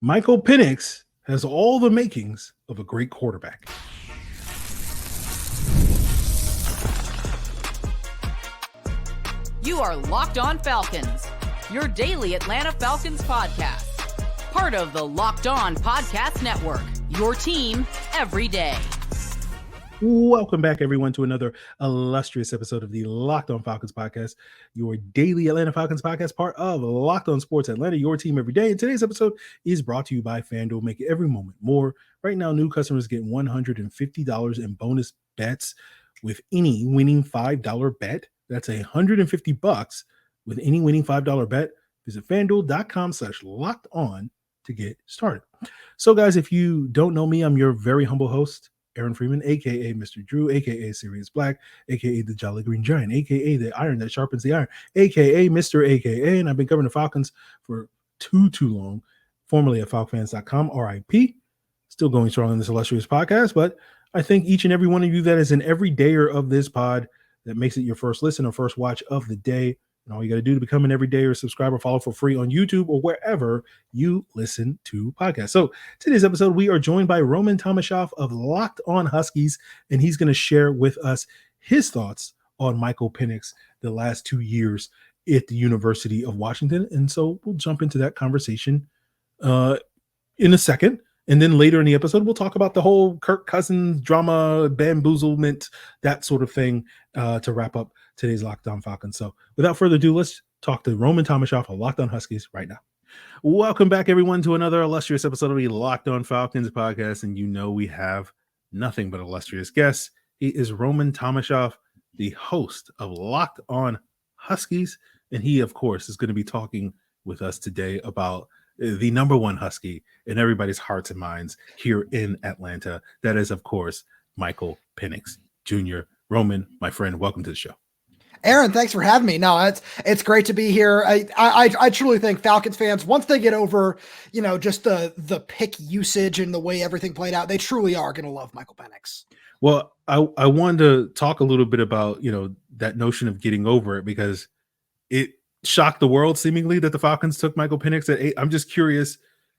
Michael Penix has all the makings of a great quarterback. You are Locked On Falcons, your daily Atlanta Falcons podcast. Part of the Locked On Podcast Network, your team every day. Welcome back, everyone, to another illustrious episode of the Locked On Falcons podcast, your daily Atlanta Falcons podcast, part of Locked On Sports Atlanta, your team every day. And today's episode is brought to you by FanDuel. Make every moment more. Right now, new customers get $150 in bonus bets with any winning $5 bet. That's $150 with any winning $5 bet. Visit FanDuel.com/locked on to get started. So, guys, if you don't know me, I'm your very humble host, Aaron Freeman, a.k.a. Mr. Drew, a.k.a. Sirius Black, a.k.a. the Jolly Green Giant, a.k.a. the Iron that sharpens the iron, a.k.a. Mr. a.k.a. And I've been covering the Falcons for too long, formerly at FalcFans.com, RIP. Still going strong in this illustrious podcast, but I think each and every one of you that is an everydayer of this pod that makes it your first listen or first watch of the day, and all you got to do to become an everydayer subscriber, follow for free on YouTube or wherever you listen to podcasts. So today's episode, we are joined by Roman Tomashoff of Locked On Huskies, and he's going to share with us his thoughts on Michael Penix the last 2 years at the University of Washington. And so we'll jump into that conversation in a second. And then later in the episode, we'll talk about the whole Kirk Cousins drama, bamboozlement, that sort of thing to wrap up today's Locked On Falcons. So without further ado, let's talk to Roman Tomashoff of Locked On Huskies right now. Welcome back, everyone, to another illustrious episode of the Locked On Falcons podcast. And you know we have nothing but illustrious guests. He is Roman Tomashoff, the host of Locked On Huskies. And he, of course, is going to be talking with us today about the number one Husky in everybody's hearts and minds here in Atlanta. That is, of course, Michael Penix Jr. Roman, my friend, welcome to the show. Aaron, thanks for having me. No, it's great to be here. I truly think Falcons fans, once they get over, just the pick usage and the way everything played out, they truly are going to love Michael Penix. Well, I wanted to talk a little bit about, that notion of getting over it, because it shocked the world seemingly that the Falcons took Michael Penix at 8. I'm just curious,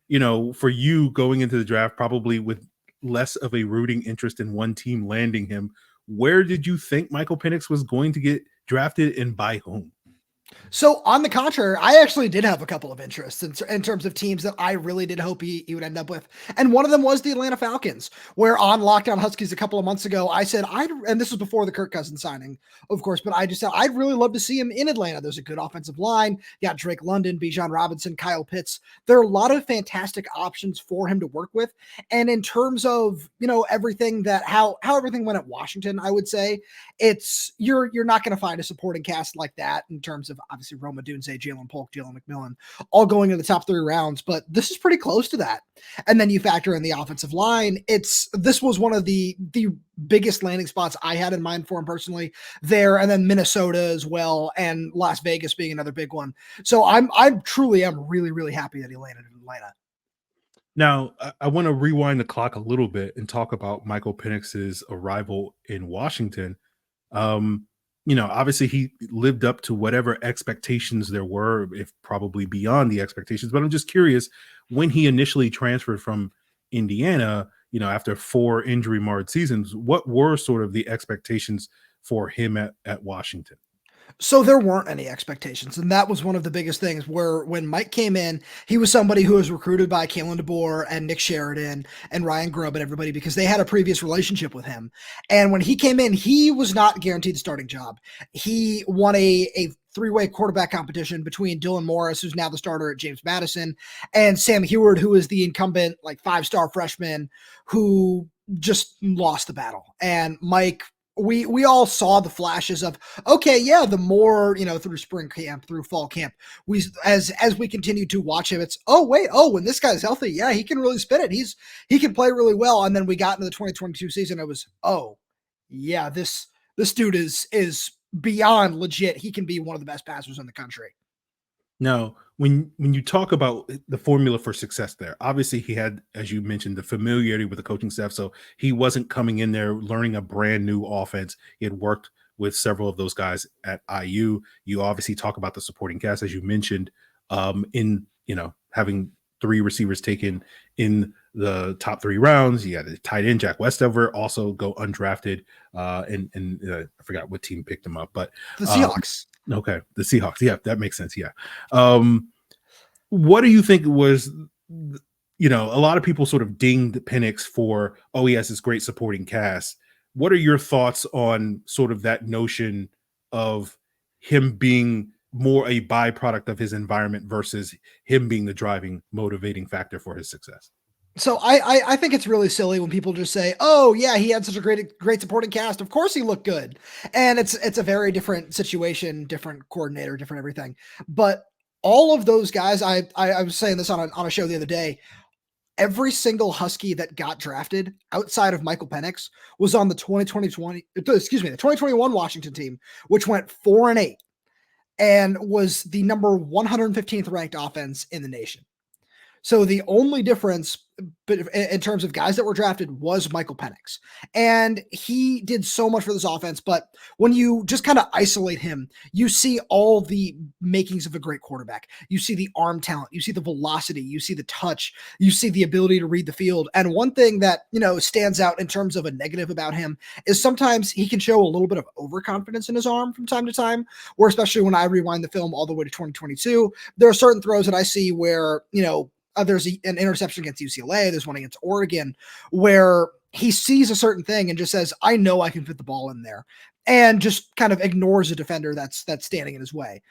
for you going into the draft, probably with less of a rooting interest in one team landing him, where did you think Michael Penix was going to get drafted and by whom? So on the contrary, I actually did have a couple of interests in terms of teams that I really did hope he would end up with. And one of them was the Atlanta Falcons, where on Locked On Huskies a couple of months ago, I said, and this was before the Kirk Cousins signing, of course, but I just said, I'd really love to see him in Atlanta. There's a good offensive line. You got Drake London, Bijan Robinson, Kyle Pitts. There are a lot of fantastic options for him to work with. And in terms of, everything how everything went at Washington, I would say it's, you're not going to find a supporting cast like that in terms of obviously Roma Dunze, Jalen Polk, Jalen McMillan, all going in the top 3 rounds, but this is pretty close to that. And then you factor in the offensive line. This was one of the biggest landing spots I had in mind for him personally there. And then Minnesota as well. And Las Vegas being another big one. So I'm really, really happy that he landed in Atlanta. Now, I want to rewind the clock a little bit and talk about Michael Penix's arrival in Washington. Obviously he lived up to whatever expectations there were, if probably beyond the expectations. But I'm just curious, when he initially transferred from Indiana, after 4 injury-marred seasons, what were sort of the expectations for him at Washington? So there weren't any expectations. And that was one of the biggest things where when Mike came in, he was somebody who was recruited by Kalen DeBoer and Nick Sheridan and Ryan Grubb and everybody because they had a previous relationship with him. And when he came in, he was not guaranteed a starting job. He won a 3-way quarterback competition between Dylan Morris, who's now the starter at James Madison, and Sam Heward, who is the incumbent 5-star freshman who just lost the battle. And Mike, we all saw the flashes of, okay, yeah, the more, through spring camp, through fall camp, as we continue to watch him, it's, when this guy's healthy, yeah, he can really spin it. He can play really well. And then we got into the 2022 season. It was, yeah, this dude is beyond legit. He can be one of the best passers in the country. Now, when you talk about the formula for success there, obviously he had, as you mentioned, the familiarity with the coaching staff. So he wasn't coming in there learning a brand new offense. He had worked with several of those guys at IU. You obviously talk about the supporting cast, as you mentioned, in having 3 receivers taken in the top 3 rounds. You got the tight end Jack Westover also go undrafted, and I forgot what team picked him up, but The Seahawks. Okay, the Seahawks. Yeah, that makes sense. Yeah. What do you think was, a lot of people sort of dinged Penix for, oh, he has this great supporting cast. What are your thoughts on sort of that notion of him being more a byproduct of his environment versus him being the driving, motivating factor for his success? So I think it's really silly when people just say, "Oh yeah, he had such a great supporting cast. Of course he looked good." And it's a very different situation, different coordinator, different everything. But all of those guys, I was saying this on a show the other day. Every single Husky that got drafted outside of Michael Penix was on the 2021 Washington team, which went 4-8 and was the number 115th ranked offense in the nation. So the only difference in terms of guys that were drafted was Michael Penix. And he did so much for this offense. But when you just kind of isolate him, you see all the makings of a great quarterback. You see the arm talent, you see the velocity, you see the touch, you see the ability to read the field. And one thing that, stands out in terms of a negative about him is sometimes he can show a little bit of overconfidence in his arm from time to time, or especially when I rewind the film all the way to 2022, there are certain throws that I see where, there's an interception against UCLA. There's one against Oregon where he sees a certain thing and just says, I know I can fit the ball in there, and just kind of ignores a defender that's standing in his way.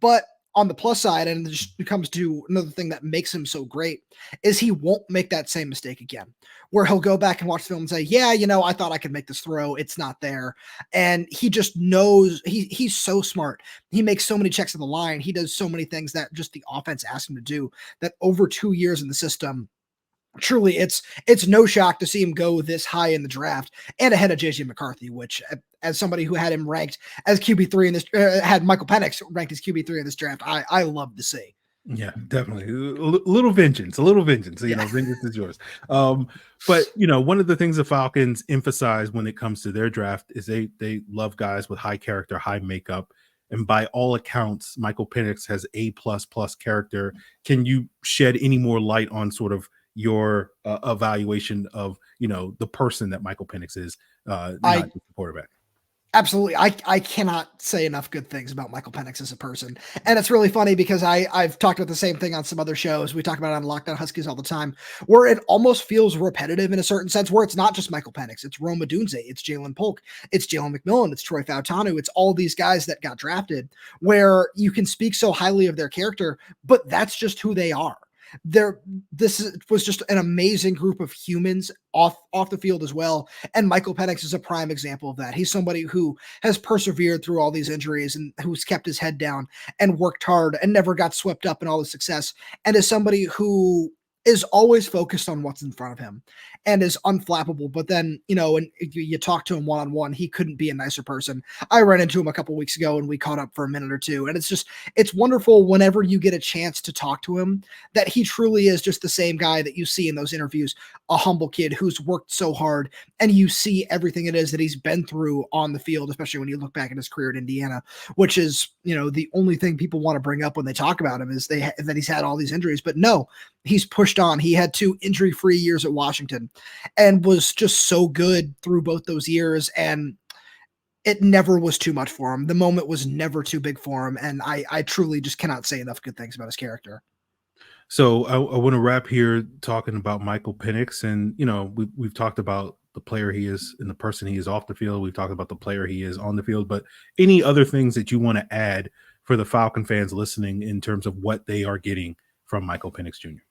But on the plus side, and it just comes to another thing that makes him so great, is he won't make that same mistake again, where he'll go back and watch the film and say, yeah, I thought I could make this throw. It's not there. And he just knows he's so smart. He makes so many checks on the line. He does so many things that just the offense asks him to do, that over 2 years in the system, truly it's no shock to see him go this high in the draft and ahead of JJ McCarthy, which, as somebody who had him ranked as QB3 in this, had Michael Penix ranked as QB3 in this draft, I love to see. Yeah, definitely. A little vengeance. Vengeance is yours. But one of the things the Falcons emphasize when it comes to their draft is they love guys with high character, high makeup. And by all accounts, Michael Penix has A++ character. Can you shed any more light on sort of your evaluation of the person that Michael Penix is, not just the quarterback? Absolutely. I cannot say enough good things about Michael Penix as a person. And it's really funny because I've talked about the same thing on some other shows. We talk about it on Locked On Huskies all the time, where it almost feels repetitive in a certain sense, where it's not just Michael Penix. It's Rome Odunze. It's Jalen Polk. It's Jalen McMillan. It's Troy Fautanu. It's all these guys that got drafted, where you can speak so highly of their character, but that's just who they are. This was just an amazing group of humans off the field as well. And Michael Penix is a prime example of that. He's somebody who has persevered through all these injuries and who's kept his head down and worked hard and never got swept up in all the success, and is somebody who is always focused on what's in front of him and is unflappable. But then, when you talk to him one-on-one, he couldn't be a nicer person. I ran into him a couple weeks ago and we caught up for a minute or two. And it's wonderful whenever you get a chance to talk to him, that he truly is just the same guy that you see in those interviews, a humble kid who's worked so hard, and you see everything it is that he's been through on the field, especially when you look back at his career at Indiana, which is, the only thing people want to bring up when they talk about him is that he's had all these injuries. But no, he's pushed on. He had 2 injury-free years at Washington and was just so good through both those years. And it never was too much for him. The moment was never too big for him. And I truly just cannot say enough good things about his character. So I want to wrap here talking about Michael Penix. And, we've talked about the player he is and the person he is off the field. We've talked about the player he is on the field. But any other things that you want to add for the Falcon fans listening in terms of what they are getting from Michael Penix Jr.?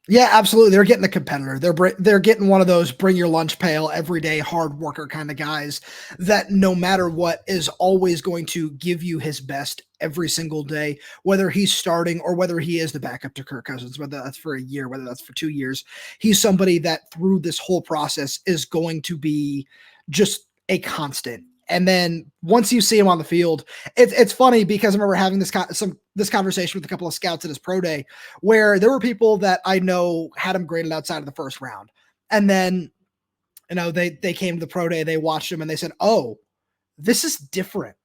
Yeah, absolutely. They're getting a competitor. They're getting one of those bring your lunch pail, everyday hard worker kind of guys that no matter what is always going to give you his best every single day, whether he's starting or whether he is the backup to Kirk Cousins, whether that's for a year, whether that's for 2 years. He's somebody that through this whole process is going to be just a constant. And then once you see him on the field, it's funny because I remember having this conversation with a couple of scouts at his pro day, where there were people that I know had him graded outside of the first round. And then, they came to the pro day, they watched him and they said, oh, this is different.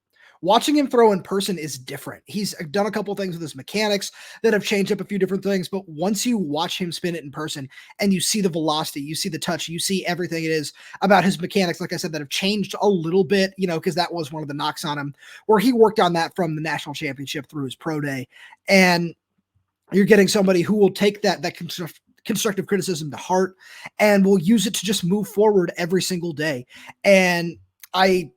Watching him throw in person is different. He's done a couple things with his mechanics that have changed up a few different things, but once you watch him spin it in person and you see the velocity, you see the touch, you see everything it is about his mechanics, like I said, that have changed a little bit, because that was one of the knocks on him, where he worked on that from the national championship through his pro day. And you're getting somebody who will take that constructive criticism to heart and will use it to just move forward every single day. And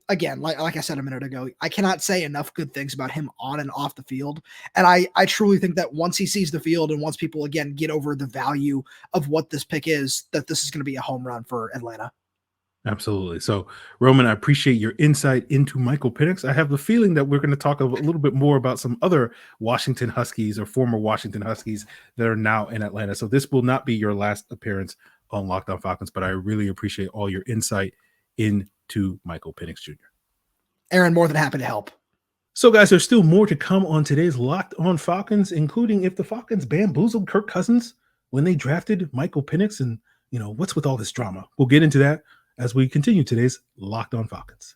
again, like I said a minute ago, I cannot say enough good things about him on and off the field. And I truly think that once he sees the field and once people, again, get over the value of what this pick is, that this is going to be a home run for Atlanta. Absolutely. So, Roman, I appreciate your insight into Michael Penix. I have the feeling that we're going to talk a little bit more about some other Washington Huskies or former Washington Huskies that are now in Atlanta. So this will not be your last appearance on Locked On Falcons, but I really appreciate all your insight into Michael Penix Jr. Aaron, more than happy to help. So, guys, there's still more to come on today's Locked On Falcons, including if the Falcons bamboozled Kirk Cousins when they drafted Michael Penix and, what's with all this drama. We'll get into that as we continue today's Locked On Falcons.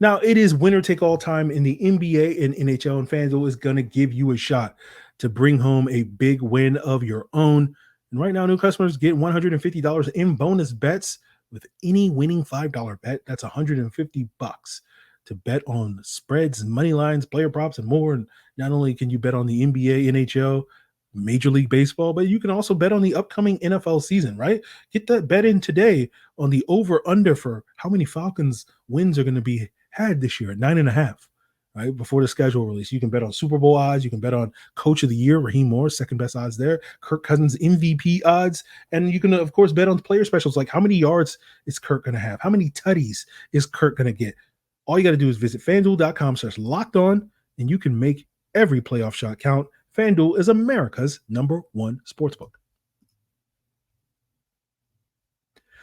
Now, it is winner take all time in the NBA and NHL, and FanDuel is going to give you a shot to bring home a big win of your own. And right now, new customers get $150 in bonus bets with any winning $5 bet. That's $150 to bet on spreads and money lines, player props, and more. And not only can you bet on the NBA, NHL, Major League Baseball, but you can also bet on the upcoming NFL season, right? Get that bet in today on the over-under for how many Falcons wins are going to be had this year at 9.5, right? Before the schedule release. You can bet on Super Bowl odds. You can bet on Coach of the Year, Raheem Morris, second best odds there. Kirk Cousins MVP odds. And you can, of course, bet on player specials like how many yards is Kirk going to have? How many tutties is Kirk going to get? All you got to do is visit FanDuel.com/lockedon, and you can make every playoff shot count. FanDuel is America's #1 sportsbook.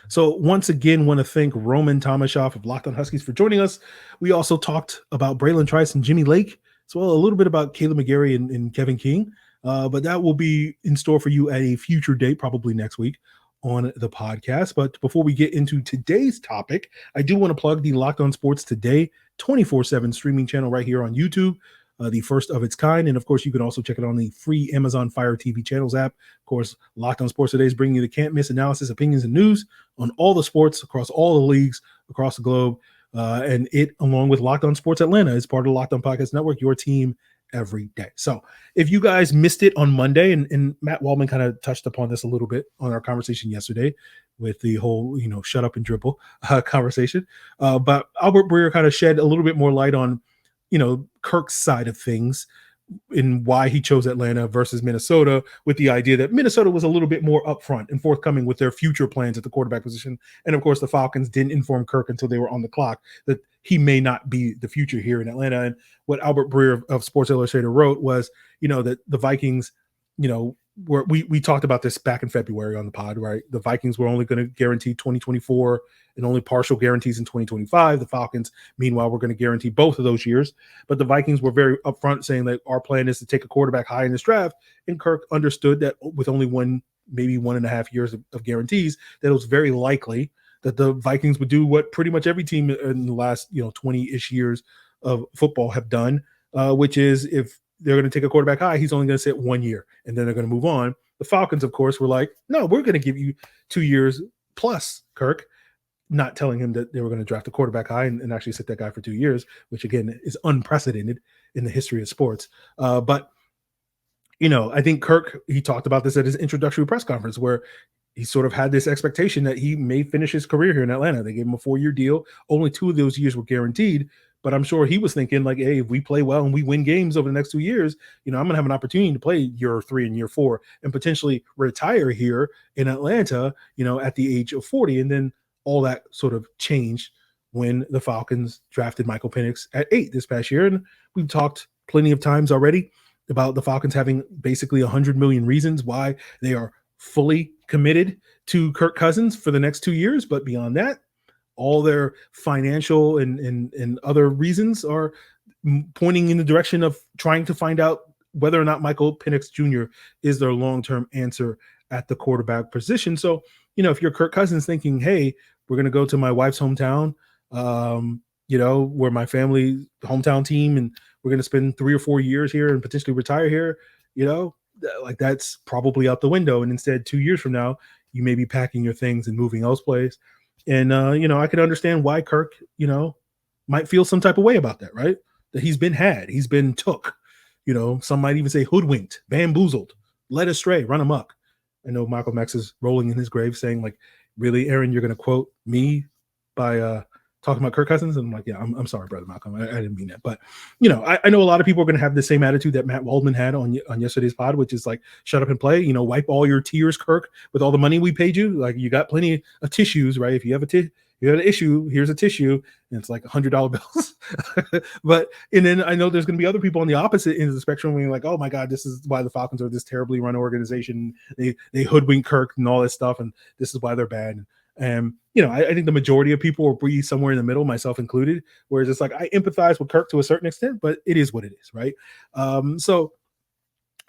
So once again, want to thank Roman Tomashoff of Locked On Huskies for joining us. We also talked about Braylon Trice and Jimmy Lake, as well a little bit about Caleb McGarry and Kevin King. But that will be in store for you at a future date, probably next week on the podcast. But before we get into today's topic, I do want to plug the Locked On Sports Today 24/7 streaming channel right here on YouTube. The first of its kind. And of course, you can also check it on the free Amazon Fire TV channels app. Of course, Locked On Sports Today is bringing you the can't miss analysis, opinions, and news on all the sports across all the leagues across the globe. And it, along with Locked On Sports Atlanta, is part of the Locked On Podcast Network, your team every day. So if you guys missed it on Monday, and Matt Waldman kind of touched upon this a little bit on our conversation yesterday with the whole, shut up and dribble conversation. But Albert Breer kind of shed a little bit more light on Kirk's side of things and why he chose Atlanta versus Minnesota, with the idea that Minnesota was a little bit more upfront and forthcoming with their future plans at the quarterback position. And of course, the Falcons didn't inform Kirk until they were on the clock that he may not be the future here in Atlanta. And what Albert Breer of Sports Illustrated wrote was, that the Vikings, we talked about this back in February on the pod, right? The Vikings were only going to guarantee 2024 and only partial guarantees in 2025. The Falcons, meanwhile, were going to guarantee both of those years. But the Vikings were very upfront saying that our plan is to take a quarterback high in this draft. And Kirk understood that with only maybe 1.5 years of guarantees, that it was very likely that the Vikings would do what pretty much every team in the last 20-ish years of football have done, which is if they're going to take a quarterback high, he's only going to sit 1 year, and then they're going to move on. The Falcons, of course, were like, no, we're going to give you 2 years plus, Kirk, not telling him that they were going to draft a quarterback high and actually sit that guy for 2 years, which, again, is unprecedented in the history of sports. But I think Kirk, he talked about this at his introductory press conference where he sort of had this expectation that he may finish his career here in Atlanta. They gave him a 4-year deal. Only 2 of those years were guaranteed. But I'm sure he was thinking like, hey, if we play well and we win games over the next 2 years, I'm going to have an opportunity to play year 3 and year 4 and potentially retire here in Atlanta, at the age of 40. And then all that sort of changed when the Falcons drafted Michael Penix at 8 this past year. And we've talked plenty of times already about the Falcons having basically 100 million reasons why they are fully committed to Kirk Cousins for the next 2 years. But beyond that, all their financial and other reasons are pointing in the direction of trying to find out whether or not Michael Penix Jr. is their long-term answer at the quarterback position. So, if you're Kirk Cousins thinking, hey, we're going to go to my wife's hometown, Where my family hometown team, and we're going to spend 3 or 4 years here and potentially retire here, like that's probably out the window. And instead, 2 years from now, you may be packing your things and moving elsewhere. And, I can understand why Kirk, might feel some type of way about that, right? That he's been took, some might even say hoodwinked, bamboozled, led astray, run amok. I know Michael Penix is rolling in his grave saying, like, really, Aaron, you're going to quote me by talking about Kirk Cousins? And I'm like, yeah, I'm sorry, brother Malcolm. I didn't mean that. But, I know a lot of people are going to have the same attitude that Matt Waldman had on yesterday's pod, which is like, shut up and play, wipe all your tears, Kirk, with all the money we paid you. Like, you got plenty of tissues, right? If you have an issue, here's a tissue, and it's like $100 bills. And then I know there's going to be other people on the opposite end of the spectrum being like, oh my God, this is why the Falcons are this terribly run organization. They hoodwink Kirk and all this stuff, and this is why they're bad. And I think the majority of people will be somewhere in the middle, myself included, whereas it's like, I empathize with Kirk to a certain extent, but it is what it is, right? So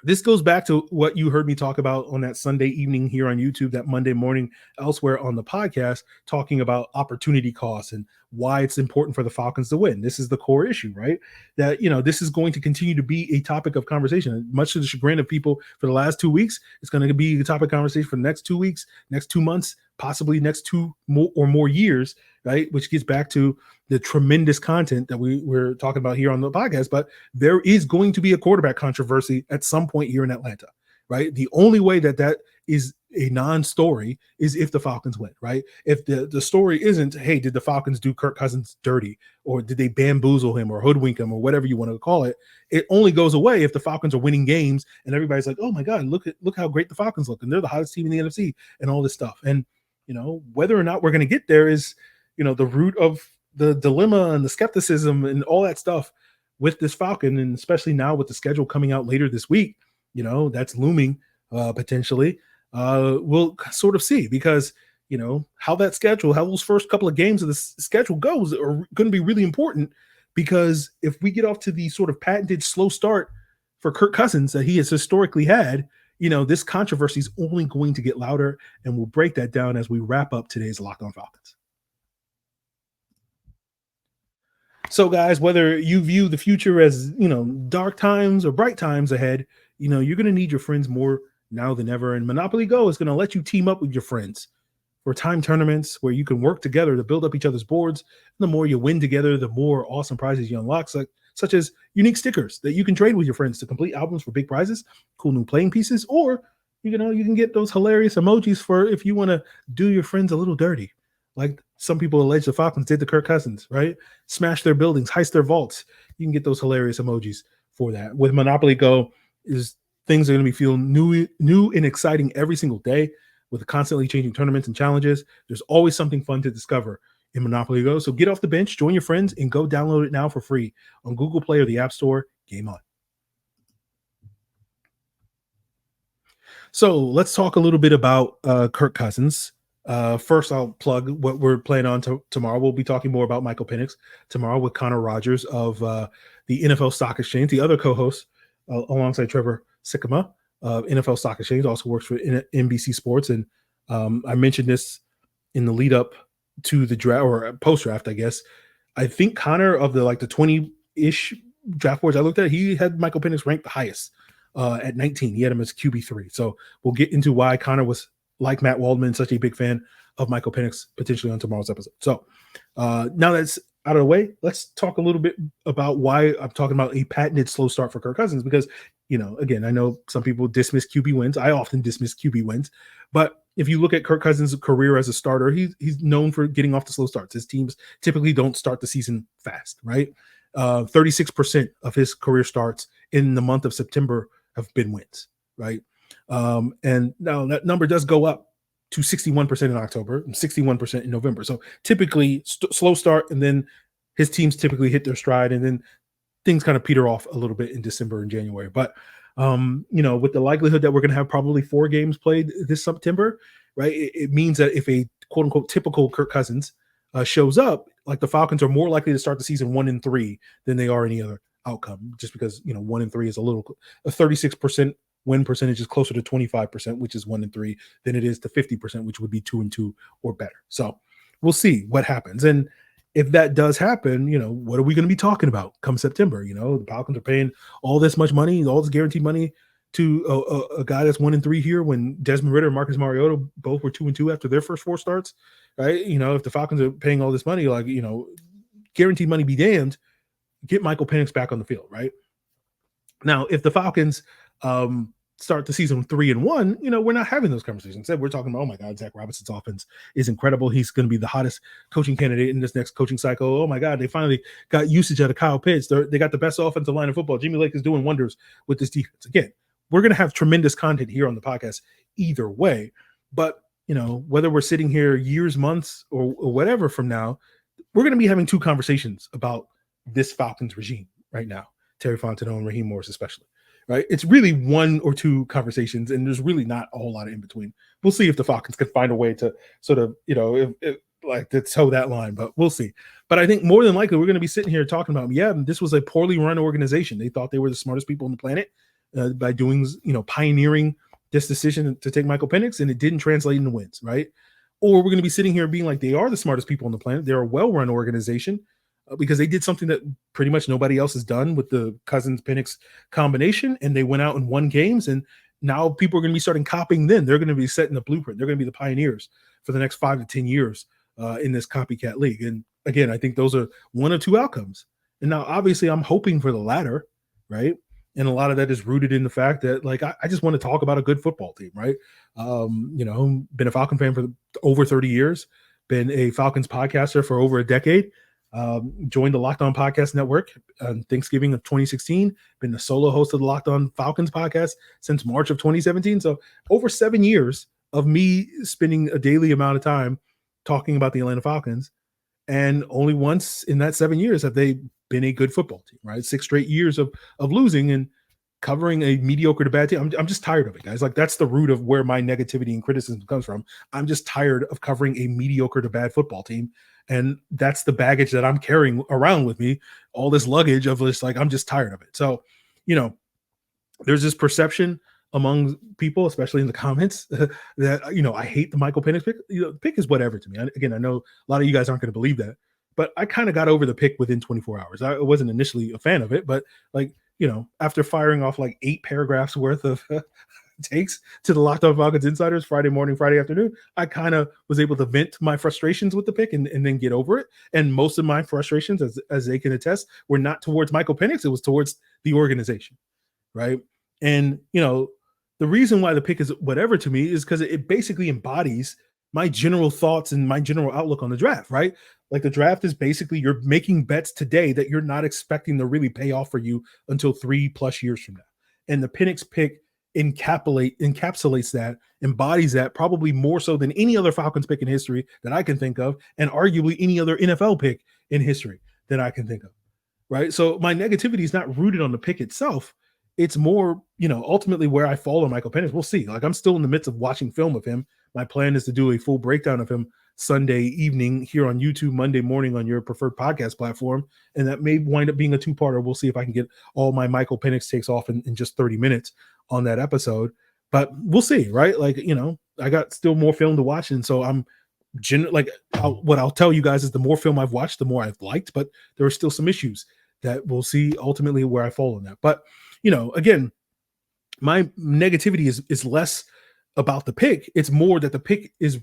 this goes back to what you heard me talk about on that Sunday evening here on YouTube, that Monday morning elsewhere on the podcast, talking about opportunity costs and why it's important for the Falcons to win. This is the core issue, right? That, this is going to continue to be a topic of conversation. Much to the chagrin of people for the last 2 weeks, it's going to be a topic of conversation for the next 2 weeks, next 2 months, possibly next 2 or more years, right? Which gets back to the tremendous content that we're talking about here on the podcast. But there is going to be a quarterback controversy at some point here in Atlanta, right? The only way that is a non-story is if the Falcons win, right? If the story isn't, hey, did the Falcons do Kirk Cousins dirty, or did they bamboozle him or hoodwink him or whatever you want to call it, it only goes away if the Falcons are winning games and everybody's like, oh my God, look how great the Falcons look, and they're the hottest team in the NFC and all this stuff. And whether or not we're going to get there is the root of the dilemma and the skepticism and all that stuff with this Falcon, and especially now with the schedule coming out later this week, that's looming potentially. We'll sort of see, because how those first couple of games of the schedule goes are going to be really important, because if we get off to the sort of patented slow start for Kirk Cousins that he has historically had, this controversy is only going to get louder, and we'll break that down as we wrap up today's Locked On Falcons. So, guys, whether you view the future as, dark times or bright times ahead, you're going to need your friends more now than ever. And Monopoly Go is going to let you team up with your friends for time tournaments where you can work together to build up each other's boards. And the more you win together, the more awesome prizes you unlock, such as unique stickers that you can trade with your friends to complete albums for big prizes, cool new playing pieces, or, you can get those hilarious emojis for if you want to do your friends a little dirty. Like some people allege the Falcons did to Kirk Cousins, right? Smash their buildings, heist their vaults. You can get those hilarious emojis for that. With Monopoly Go, things are going to be feeling new and exciting every single day with the constantly changing tournaments and challenges. There's always something fun to discover in Monopoly Go. So get off the bench, join your friends, and go download it now for free on Google Play or the App Store. Game on. So let's talk a little bit about Kirk Cousins. First, I'll plug what we're planning on tomorrow. We'll be talking more about Michael Penix tomorrow with Connor Rogers of the NFL Stock Exchange, the other co-host alongside Trevor Sikkema of NFL Stock Exchange, also works for NBC Sports. And I mentioned this in the lead up to the draft, or post-draft, I guess. I think Connor, of the 20-ish draft boards I looked at, he had Michael Penix ranked the highest at 19. He had him as QB3. So we'll get into why Connor was, like Matt Waldman, such a big fan of Michael Penix potentially on tomorrow's episode. So now that's out of the way, let's talk a little bit about why I'm talking about a patented slow start for Kirk Cousins, because, again, I know some people dismiss QB wins. I often dismiss QB wins, but if you look at Kirk Cousins' career as a starter, he's known for getting off to slow starts. His teams typically don't start the season fast, right? 36% of his career starts in the month of September have been wins, right? And now that number does go up to 61% in October and 61% in November. So typically slow start, and then his teams typically hit their stride, and then things kind of peter off a little bit in December and January. But, with the likelihood that we're going to have probably 4 games played this September, right? It means that if a quote unquote typical Kirk Cousins shows up, like, the Falcons are more likely to start the season 1-3 than they are any other outcome, just because, 1-3 is a 36% win percentage is closer to 25%, which is 1-3, than it is to 50%, which would be 2-2 or better. So we'll see what happens. And, if that does happen, what are we going to be talking about come September? The Falcons are paying all this much money, all this guaranteed money to a guy that's 1-3 here when Desmond Ridder and Marcus Mariota both were 2-2 after their first 4 starts, right? If the Falcons are paying all this money, guaranteed money be damned, get Michael Penix back on the field, right? Now, if the Falcons start the season 3-1, we're not having those conversations. Instead, we're talking about, oh my God, Zach Robinson's offense is incredible. He's going to be the hottest coaching candidate in this next coaching cycle. Oh my God, they finally got usage out of Kyle Pitts. They got the best offensive line in football. Jimmy Lake is doing wonders with this defense. Again, we're going to have tremendous content here on the podcast either way. But, whether we're sitting here years, months, or whatever from now, we're going to be having 2 conversations about this Falcons regime right now. Terry Fontenot and Raheem Morris especially. Right? It's really 1 or 2 conversations, and there's really not a whole lot in between. We'll see if the Falcons can find a way to sort of, to toe that line, but we'll see. But I think more than likely, we're going to be sitting here talking about, this was a poorly run organization. They thought they were the smartest people on the planet by doing, pioneering this decision to take Michael Penix, and it didn't translate into wins, right? Or we're going to be sitting here being like, they are the smartest people on the planet. They're a well-run organization. Because they did something that pretty much nobody else has done with the Cousins-Penix combination, and they went out and won games, and now people are going to be starting copying them. They're going to be setting the blueprint. They're going to be the pioneers for the next 5 to 10 years in this copycat league. And again, I think those are 1 or 2 outcomes. And now, obviously, I'm hoping for the latter, right? And a lot of that is rooted in the fact that, I just want to talk about a good football team, right? Been a Falcon fan for over 30 years, been a Falcons podcaster for over a decade. Joined the Locked On Podcast Network on Thanksgiving of 2016, been the solo host of the Locked On Falcons podcast since March of 2017. So over 7 years of me spending a daily amount of time talking about the Atlanta Falcons. And only once in that 7 years have they been a good football team, right? 6 straight years of losing and covering a mediocre to bad team. I'm just tired of it, guys. That's the root of where my negativity and criticism comes from. I'm just tired of covering a mediocre to bad football team. And that's the baggage that I'm carrying around with me, all this luggage of just I'm just tired of it. So, there's this perception among people, especially in the comments, that, I hate the Michael Penix pick. The pick is whatever to me. I know a lot of you guys aren't going to believe that, but I kind of got over the pick within 24 hours. I wasn't initially a fan of it, but after firing off 8 paragraphs worth of takes to the Locked On Falcons Insiders Friday morning, Friday afternoon, I kind of was able to vent my frustrations with the pick and then get over it. And most of my frustrations, as they can attest, were not towards Michael Penix. It was towards the organization, right? And, the reason why the pick is whatever to me is because it basically embodies my general thoughts and my general outlook on the draft, right? The draft is basically you're making bets today that you're not expecting to really pay off for you until 3+ years from now. And the Penix pick encapsulates that, embodies that probably more so than any other Falcons pick in history that I can think of, and arguably any other NFL pick in history that I can think of, right? So my negativity is not rooted on the pick itself. It's more, ultimately where I fall on Michael Penix. We'll see. I'm still in the midst of watching film of him. My plan is to do a full breakdown of him Sunday evening here on YouTube, Monday morning on your preferred podcast platform. And that may wind up being a 2-parter. We'll see if I can get all my Michael Penix takes off in just 30 minutes on that episode. But we'll see, right? I got still more film to watch. And so I'm what I'll tell you guys is the more film I've watched, the more I've liked. But there are still some issues that we'll see ultimately where I fall on that. But, again, my negativity is less about the pick. It's more that the pick is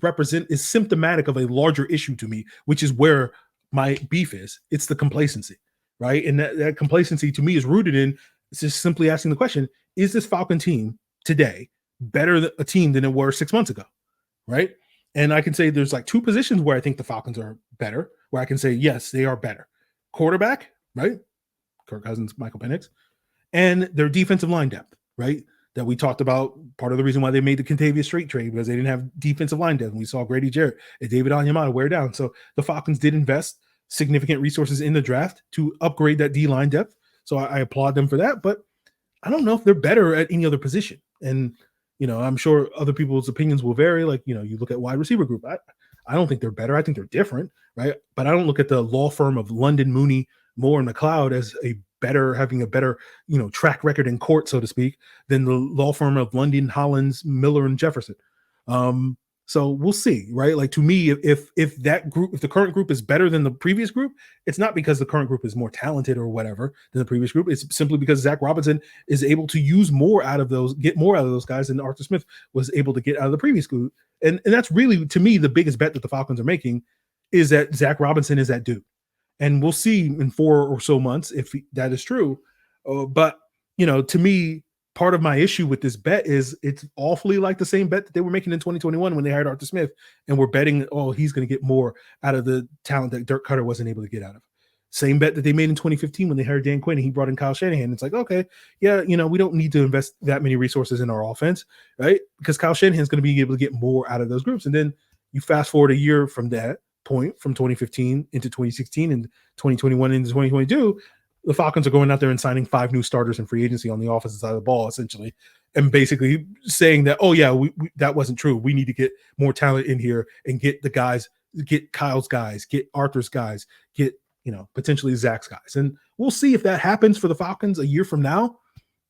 symptomatic of a larger issue to me, which is where my beef is. It's the complacency, right? And that complacency to me is rooted in just simply asking the question, is this Falcon team today better a team than it were 6 months ago, right? And I can say there's 2 positions where I think the Falcons are better, where I can say, yes, they are better. Quarterback, right? Kirk Cousins, Michael Penix, and their defensive line depth, right? That we talked about, part of the reason why they made the Kentavious Street trade, because they didn't have defensive line depth. And we saw Grady Jarrett and David Onyemata wear down. So the Falcons did invest significant resources in the draft to upgrade that D-line depth. So I applaud them for that, but I don't know if they're better at any other position. And, I'm sure other people's opinions will vary. You look at wide receiver group. I don't think they're better. I think they're different, right? But I don't look at the law firm of London, Mooney, Moore, and McLeod as having a better, track record in court, so to speak, than the law firm of London, Hollins, Miller, and Jefferson. So we'll see, right? Like to me, if the current group is better than the previous group, it's not because the current group is more talented or whatever than the previous group. It's simply because Zach Robinson is able to use more out of those, get more out of those guys than Arthur Smith was able to get out of the previous group. And that's really, to me, the biggest bet that the Falcons are making is that Zach Robinson is that dude. And we'll see in 4 or so months if that is true. But, to me, part of my issue with this bet is it's awfully like the same bet that they were making in 2021 when they hired Arthur Smith, and we're betting, he's going to get more out of the talent that Dirk Cutter wasn't able to get out of. Same bet that they made in 2015 when they hired Dan Quinn and he brought in Kyle Shanahan. It's like, okay, yeah, we don't need to invest that many resources in our offense, right? Because Kyle Shanahan's going to be able to get more out of those groups. And then you fast forward a year from that point, from 2015 into 2016 and 2021 into 2022, the Falcons are going out there and signing 5 new starters in free agency on the offensive side of the ball, essentially, and basically saying that, we that wasn't true. We need to get more talent in here and get the guys, get Kyle's guys, get Arthur's guys, get, potentially Zach's guys. And we'll see if that happens for the Falcons a year from now,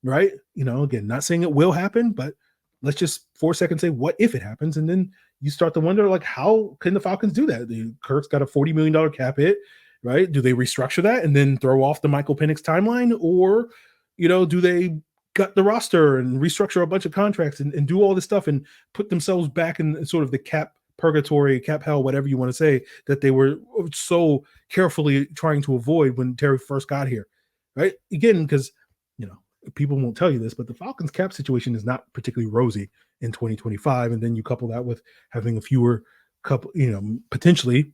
right? Again, not saying it will happen, but let's just for a second say, what if it happens? And then you start to wonder, like, how can the Falcons do that? Kirk's got a $40 million cap hit. Right? Do they restructure that and then throw off the Michael Penix timeline? Or, do they gut the roster and restructure a bunch of contracts and do all this stuff and put themselves back in sort of the cap purgatory, cap hell, whatever you want to say, that they were so carefully trying to avoid when Terry first got here? Right? Again, because, people won't tell you this, but the Falcons cap situation is not particularly rosy in 2025. And then you couple that with having a fewer couple, potentially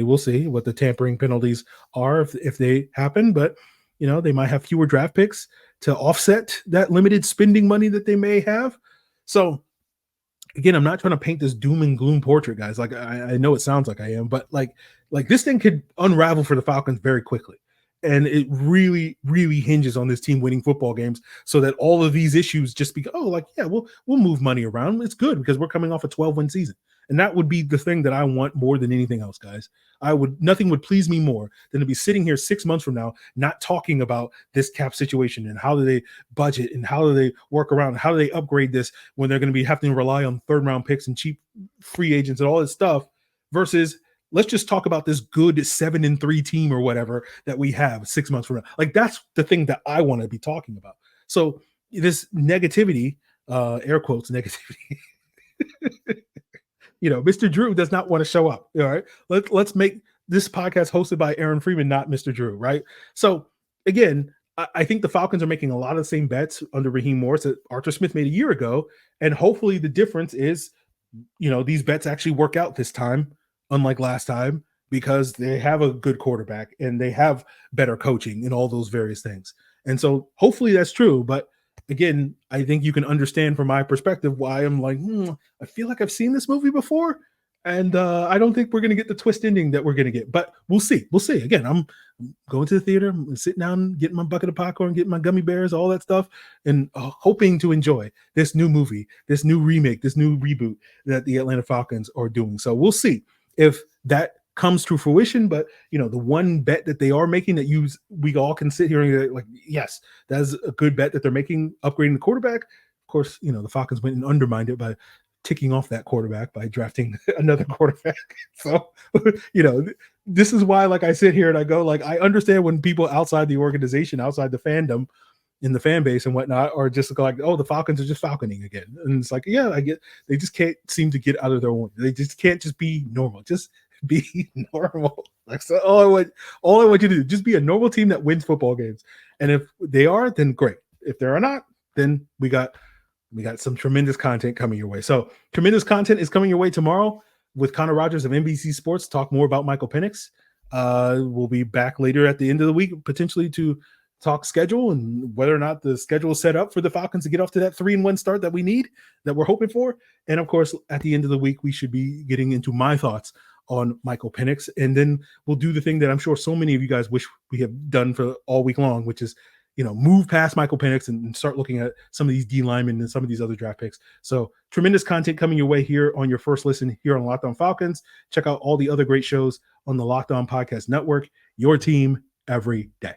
we'll see what the tampering penalties are if they happen, but they might have fewer draft picks to offset that limited spending money that they may have. So again, I'm not trying to paint this doom and gloom portrait, guys. Like I know it sounds like I am, but like this thing could unravel for the Falcons very quickly. And it really, really hinges on this team winning football games so that all of these issues just we'll move money around. It's good because we're coming off a 12-win season. And that would be the thing that I want more than anything else, guys. Nothing would please me more than to be sitting here 6 months from now, not talking about this cap situation and how do they budget and how do they work around, how do they upgrade this when they're going to be having to rely on 3rd-round picks and cheap free agents and all this stuff, versus let's just talk about this good 7-3 team or whatever that we have 6 months from now. Like, that's the thing that I want to be talking about. So this negativity, air quotes negativity, Mr. Drew does not want to show up. All right. Let's make this podcast hosted by Aaron Freeman, not Mr. Drew. Right. So again, I think the Falcons are making a lot of the same bets under Raheem Morris that Arthur Smith made a year ago. And hopefully the difference is, these bets actually work out this time, unlike last time, because they have a good quarterback and they have better coaching and all those various things. And so hopefully that's true. But again, I think you can understand from my perspective why I'm like, I feel like I've seen this movie before, and I don't think we're going to get the twist ending that we're going to get. But we'll see. We'll see. Again, I'm going to the theater, I'm sitting down, getting my bucket of popcorn, getting my gummy bears, all that stuff, and hoping to enjoy this new movie, this new remake, this new reboot that the Atlanta Falcons are doing. So we'll see if that comes to fruition. But the one bet that they are making that we all can sit here and like, yes, that is a good bet that they're making, upgrading the quarterback. Of course, the Falcons went and undermined it by ticking off that quarterback by drafting another quarterback. So, this is why, like, I sit here and I go, like, I understand when people outside the organization, outside the fandom, in the fan base and whatnot, are just like, oh, the Falcons are just falconing again. And it's like, yeah, I get, they just can't seem to get out of their own. They just can't just be normal. Just be normal. Like, so all I want you to do, just be a normal team that wins football games. And if they are, then great. If they are not, then we got some tremendous content coming your way. So tremendous content is coming your way tomorrow with Connor Rogers of NBC Sports. Talk more about Michael Penix. We'll be back later at the end of the week, potentially to talk schedule and whether or not the schedule is set up for the Falcons to get off to that 3-1 start that we need, that we're hoping for. And of course, at the end of the week, we should be getting into my thoughts on Michael Penix. And then we'll do the thing that I'm sure so many of you guys wish we have done for all week long, which is, move past Michael Penix and start looking at some of these D linemen and some of these other draft picks. So tremendous content coming your way here on your first listen here on Locked On Falcons. Check out all the other great shows on the Locked On Podcast Network, your team every day.